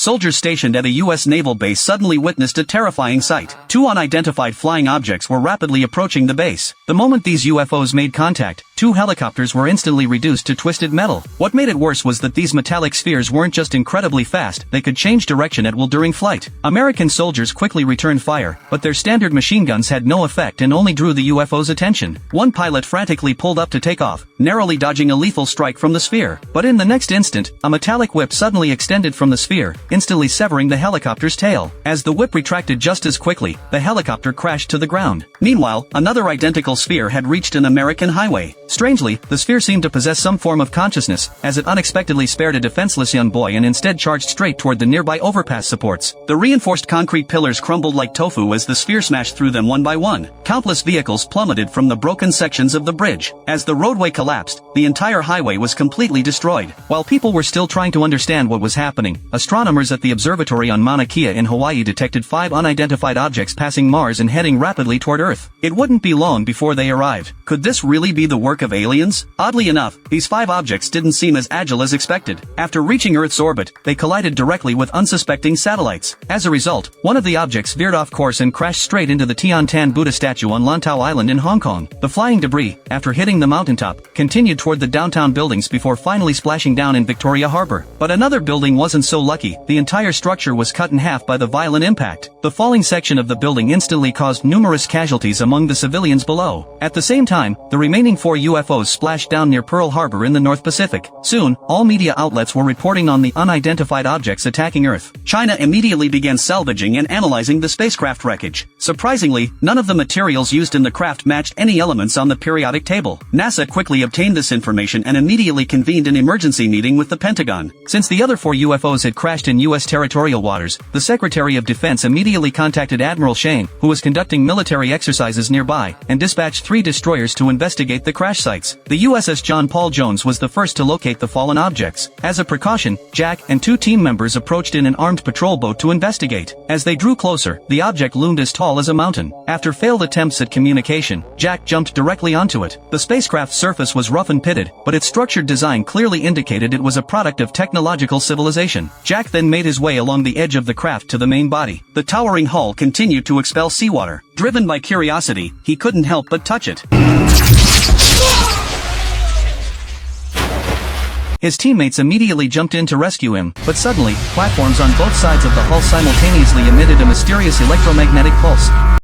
soldiers stationed at a U.S. naval base suddenly witnessed a terrifying sight. Two unidentified flying objects were rapidly approaching the base. The moment these UFOs made contact, two helicopters were instantly reduced to twisted metal. What made it worse was that these metallic spheres weren't just incredibly fast, they could change direction at will during flight. American soldiers quickly returned fire, but their standard machine guns had no effect and only drew the UFO's attention. One pilot frantically pulled up to take off, narrowly dodging a lethal strike from the sphere. But in the next instant, a metallic whip suddenly extended from the sphere, instantly severing the helicopter's tail. As the whip retracted just as quickly, the helicopter crashed to the ground. Meanwhile, another identical sphere had reached an American highway. Strangely, the sphere seemed to possess some form of consciousness, as it unexpectedly spared a defenseless young boy and instead charged straight toward the nearby overpass supports. The reinforced concrete pillars crumbled like tofu as the sphere smashed through them one by one. Countless vehicles plummeted from the broken sections of the bridge. As the roadway collapsed, the entire highway was completely destroyed. While people were still trying to understand what was happening, astronomers at the observatory on Mauna Kea in Hawaii detected 5 unidentified objects passing Mars and heading rapidly toward Earth. It wouldn't be long before they arrived. Could this really be the work of aliens? Oddly enough, these 5 objects didn't seem as agile as expected. After reaching Earth's orbit, they collided directly with unsuspecting satellites. As a result, one of the objects veered off course and crashed straight into the Tian Buddha statue on Lantau Island in Hong Kong. The flying debris, after hitting the mountaintop, continued toward the downtown buildings before finally splashing down in Victoria Harbor. But another building wasn't so lucky. The entire structure was cut in half by the violent impact. The falling section of the building instantly caused numerous casualties among the civilians below. At the same time, the remaining 4 UFOs splashed down near Pearl Harbor in the North Pacific. Soon, all media outlets were reporting on the unidentified objects attacking Earth. China immediately began salvaging and analyzing the spacecraft wreckage. Surprisingly, none of the materials used in the craft matched any elements on the periodic table. NASA quickly obtained this information and immediately convened an emergency meeting with the Pentagon. Since the other 4 UFOs had crashed in U.S. territorial waters, the Secretary of Defense immediately contacted Admiral Shane, who was conducting military exercises nearby, and dispatched 3 destroyers to investigate the crash sites. The USS John Paul Jones was the first to locate the fallen objects. As a precaution, Jack and 2 team members approached in an armed patrol boat to investigate. As they drew closer, the object loomed as tall as a mountain. After failed attempts at communication, Jack jumped directly onto it. The spacecraft's surface was rough and pitted, but its structured design clearly indicated it was a product of technological civilization. Jack then made his way along the edge of the craft to the main body. The towering hull continued to expel seawater. Driven by curiosity, he couldn't help but touch it. His teammates immediately jumped in to rescue him, but suddenly, platforms on both sides of the hull simultaneously emitted a mysterious electromagnetic pulse.